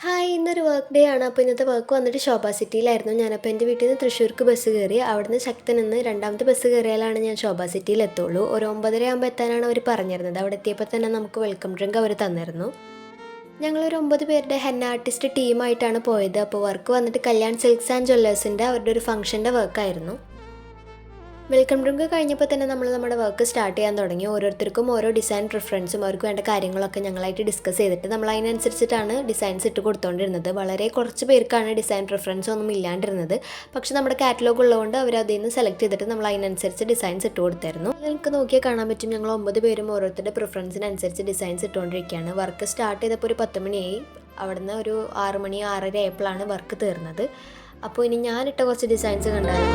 Hi, ഇന്നൊരു work day ആണ്. അപ്പോൾ ഇന്നത്തെ വർക്ക് വന്നിട്ട് ശോഭ സിറ്റിയിലായിരുന്നു. ഞാനപ്പോൾ എൻ്റെ വീട്ടിൽ നിന്ന് തൃശ്ശൂർക്ക് ബസ് കയറി. അവിടുന്ന് ശക്തൻ നിന്ന് രണ്ടാമത്തെ ബസ് കയറിയാലാണ് ഞാൻ ശോഭ സിറ്റിയിൽ എത്തുള്ളൂ. ഒരു 9:30 ആകുമ്പോൾ എത്താനാണ് അവർ പറഞ്ഞിരുന്നത്. അവിടെ എത്തിയപ്പോൾ തന്നെ നമുക്ക് വെൽക്കം ഡ്രിങ്ക് അവർ തന്നിരുന്നു. ഞങ്ങളൊരു 9 പേരുടെ ഹെന്ന ആർട്ടിസ്റ്റ് ടീമായിട്ടാണ് പോയത്. അപ്പോൾ വർക്ക് വന്നിട്ട് കല്യാൺ സിൽക്സ് ആൻഡ് ജ്വല്ലേഴ്സിൻ്റെ അവരുടെ ഒരു ഫംഗ്ഷൻ്റെ വർക്കായിരുന്നു. വെൽക്കം ഡ്രിങ്ക് കഴിഞ്ഞപ്പോൾ തന്നെ നമ്മൾ നമ്മുടെ വർക്ക് സ്റ്റാർട്ട് ചെയ്യാൻ തുടങ്ങി. ഓരോരുത്തർക്കും ഓരോ ഡിസൈൻ പ്രിഫറൻസും അവർക്ക് വേണ്ട കാര്യങ്ങളൊക്കെ ഞങ്ങളായിട്ട് ഡിസ്കസ് ചെയ്തിട്ട് നമ്മൾ അതിനനുസരിച്ചിട്ടാണ് ഡിസൈൻസ് ഇട്ട് കൊടുത്തുകൊണ്ടിരുന്നത്. വളരെ കുറച്ച് പേർക്കാണ് ഡിസൈൻ പ്രിഫറൻസ് ഒന്നും ഇല്ലാണ്ടിരുന്നത്. പക്ഷേ നമ്മുടെ കാറ്റലോഗ് ഉള്ളതുകൊണ്ട് അവർ അതിൽ നിന്ന് സെലക്ട് ചെയ്തിട്ട് നമ്മൾ അതിനനുസരിച്ച് ഡിസൈൻസ് ഇട്ട് കൊടുത്തായിരുന്നു. നിങ്ങൾക്ക് നോക്കിയാൽ കാണാൻ പറ്റും, ഞങ്ങൾ 9 പേരും ഓരോരുത്തരുടെ പ്രിഫറൻസിനനുസരിച്ച് ഡിസൈൻസ് ഇട്ടുകൊണ്ടിരിക്കുകയാണ്. വർക്ക് സ്റ്റാർട്ട് ചെയ്തപ്പോൾ ഒരു 10 മണിയായി. അവിടുന്ന് ഒരു 6 മണി 6:30 ആയപ്പോഴാണ് വർക്ക് തീർന്നത്. അപ്പോൾ ഇനി ഞാനിട്ട കുറച്ച് ഡിസൈൻസ് കണ്ടാലും